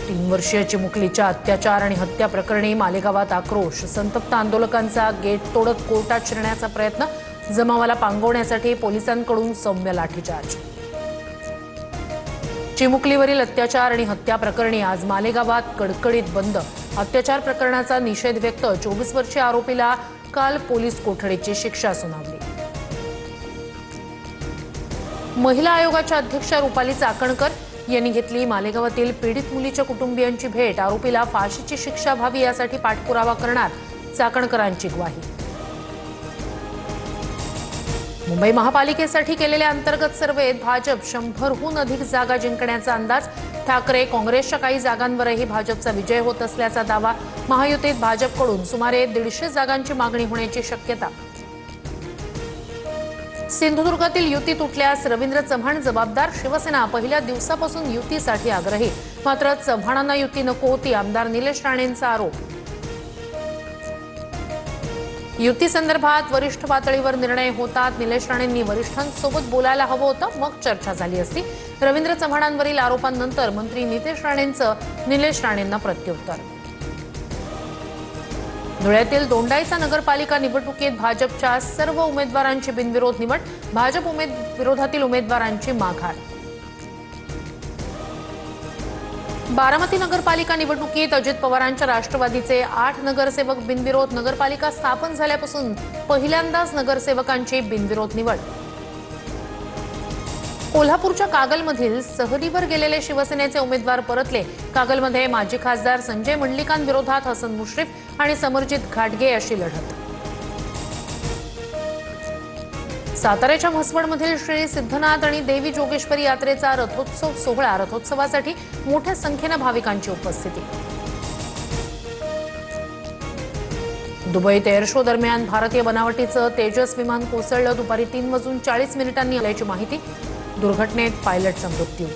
3 वर्षीय चिमुकलीच्या अत्याचार आणि हत्या प्रकरणी मालेगावात आक्रोश। संतप्त आंदोलकांचा गेट तोडत कोर्टात शिरण्याचा प्रयत्न। जमावाला पांगवण्यासाठी पोलिसांकडून सौम्य लाठीचार्ज। चिमुकलीवरील अत्याचार आणि हत्या प्रकरणी आज मालेगावात कडकडीत बंद। अत्याचार प्रकरणाचा निषेध व्यक्त। 24 वर्षीय आरोपीला काल पोलीस कोठडीची शिक्षा सुनावली। महिला आयोगाच्या अध्यक्षा रुपाली चाकणकर यांनी घेतली मालेगावातील पीडित मुलीच्या कुटुंबियांची भेट। आरोपीला फाशीची शिक्षा व्हावी यासाठी पाठपुरावा करणार चाकणकरांची ग्वाही। मुंबई महापालिकेसाठी केलेल्या अंतर्गत सर्वेत भाजप 100हून अधिक जागा जिंकण्याचा अंदाज। ठाकरे काँग्रेसच्या काही जागांवरही भाजपचा विजय होत असल्याचा दावा। महायुतीत भाजपकडून सुमारे 150 जागांची मागणी होण्याची शक्यता। सिंधुदुर्गातील युती तुटल्यास रवींद्र चव्हाण जबाबदार। शिवसेना पहिल्या दिवसापासून युतीसाठी आग्रही, मात्र चव्हाणांना युती नको होती, आमदार निलेश राणेंचा आरोप। युती संदर्भात वरिष्ठ पातळीवर निर्णय होतात। निलेश राणेंनी वरिष्ठांसोबत बोलायला हवं होतं, मग चर्चा झाली असती। रवींद्र चव्हाणांवरील आरोपांनंतर मंत्री नितेश राणेंचं निलेश राणेंना प्रत्युत्तर। धुळ्यातील दोंडाईचा नगरपालिका निवडणुकीत भाजपच्या सर्व उमेदवारांची बिनविरोध निवड। भाजप विरोधातील उमेदवारांची माघार। बारामती नगरपालिका निवडणुकीत अजित पवारांच्या राष्ट्रवादीचे 8 नगरसेवक बिनविरोध। नगरपालिका स्थापन झाल्यापासून पहिल्यांदाच नगरसेवकांची बिनविरोध निवड। कोल्हापूरच्या कागलमधील सहलीवर गेलेले शिवसेनेचे उमेदवार परतले। कागलमध्ये माजी खासदार संजय मंडलिकांविरोधात हसन मुश्रीफ आणि समरजित घाटगे अशी लढत। साताऱ्याच्या म्हसवडमधील श्री सिद्धनाथ आणि देवी जोगेश्वरी यात्रेचा रथोत्सव सोहळा। रथोत्सवासाठी मोठ्या संख्येने भाविकांची उपस्थिती। दुबईत एअर शो दरम्यान भारतीय बनावटीचं तेजस विमान कोसळलं। दुपारी 3:40 आल्याची माहिती। दुर्घटनेत पायलटचा मृत्यू।